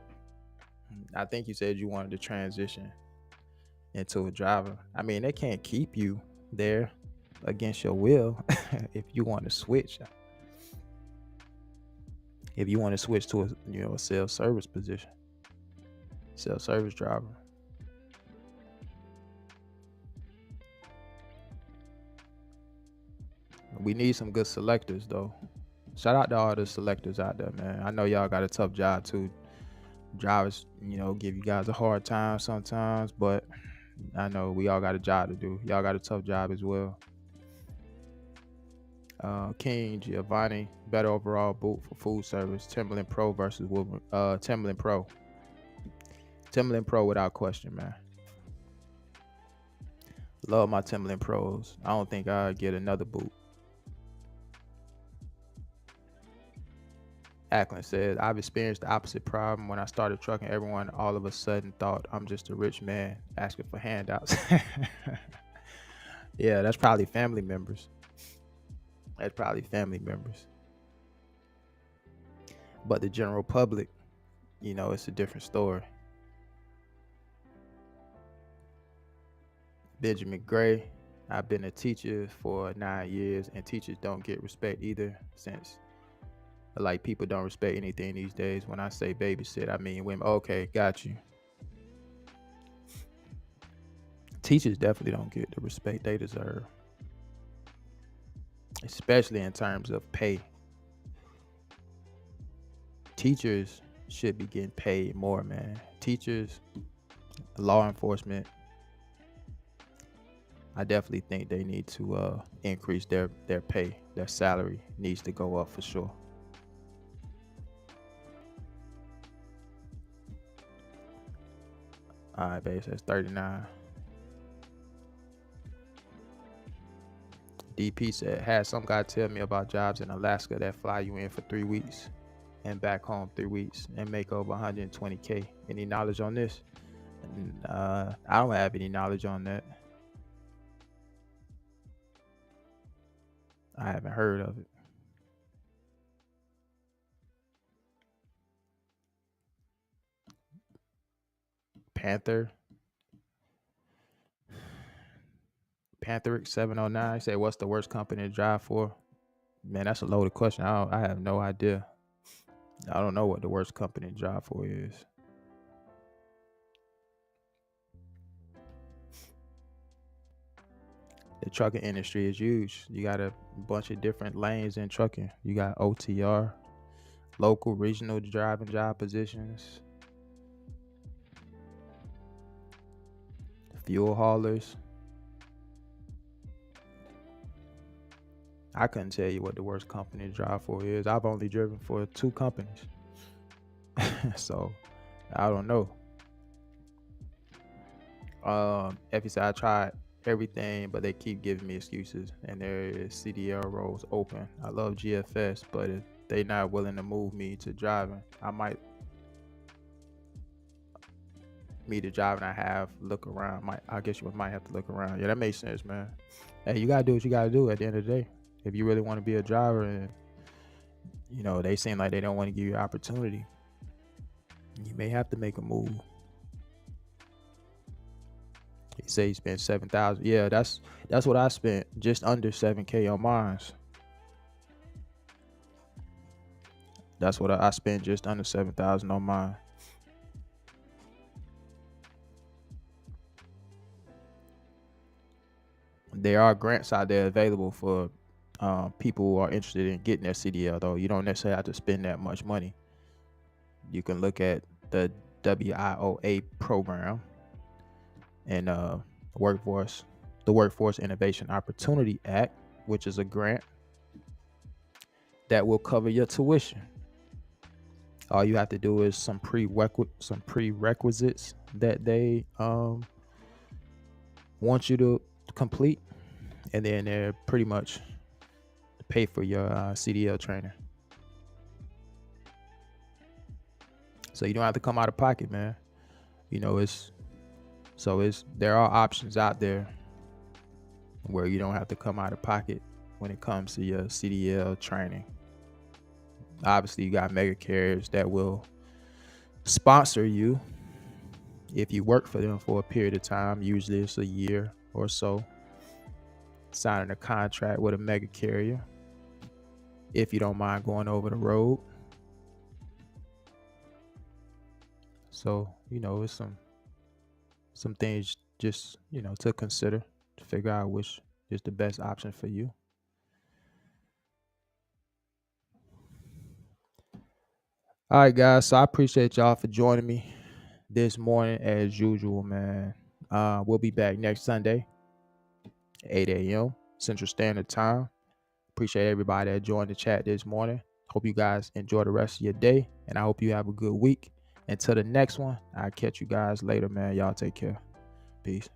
[SPEAKER 1] you said you wanted to transition into a driver. I mean, they can't keep you there against your will if you want to switch. If you want to switch to a sales service position, sales service driver. We need some good selectors though. Shout out to all the selectors out there, man. I know y'all got a tough job too. Drivers, give you guys a hard time sometimes, but I know we all got a job to do. Y'all got a tough job as well. King Giovanni, better overall boot for food service. Timberland Pro versus Timberland Pro. Timberland Pro without question, man. Love my Timberland Pros. I don't think I'd get another boot. Ackland says, I've experienced the opposite problem. When I started trucking, everyone all of a sudden thought I'm just a rich man asking for handouts. Yeah, that's probably family members. That's probably family members. But the general public, it's a different story. Benjamin Gray, I've been a teacher for 9 years, and teachers don't get respect either, since like people don't respect anything these days. When I say babysit, I mean women. Okay, got you. Teachers definitely don't get the respect they deserve, especially in terms of pay. Teachers should be getting paid more, man. Teachers, law enforcement, I definitely think they need to increase their pay. Their salary needs to go up for sure. All right, babe, that's 39. DP said, had some guy tell me about jobs in Alaska that fly you in for 3 weeks and back home 3 weeks and make over 120K. Any knowledge on this? I don't have any knowledge on that. I haven't heard of it. Pantheric 709 say, what's the worst company to drive for? Man, that's a loaded question. I have no idea. I don't know what the worst company to drive for is. The trucking industry is huge. You got a bunch of different lanes in trucking. You got OTR, local, regional driving job positions, fuel haulers. I couldn't tell you what the worst company to drive for is. I've only driven for 2 companies. So I don't know. If you say I tried everything, but they keep giving me excuses, and there is CDL roles open. I love GFS, but if they not willing to move me to driving, I might look around. I guess you might have to look around. Yeah, that makes sense, man. Hey, you gotta do what you gotta do at the end of the day. If you really want to be a driver, and they seem like they don't want to give you an opportunity, you may have to make a move. He say he spent 7,000. Yeah, that's what I spent. Just under 7K on mine. That's what I spent, just under 7,000 on mine. There are grants out there available for people who are interested in getting their CDL, though. You don't necessarily have to spend that much money. You can look at the WIOA program and the Workforce Innovation Opportunity Act, which is a grant that will cover your tuition. All you have to do is some prerequisites that they want you to complete, and then they're pretty much pay for your CDL training. So you don't have to come out of pocket, man. There are options out there where you don't have to come out of pocket when it comes to your CDL training. Obviously, you got mega carriers that will sponsor you if you work for them for a period of time. Usually it's a year or so, signing a contract with a mega carrier if you don't mind going over the road. So, it's some things just, to consider, to figure out which is the best option for you. All right, guys. So I appreciate y'all for joining me this morning as usual, man. We'll be back next Sunday, 8 a.m. Central Standard Time. Appreciate everybody that joined the chat this morning. Hope you guys enjoy the rest of your day, and I hope you have a good week. Until the next one, I'll catch you guys later, man. Y'all take care. Peace.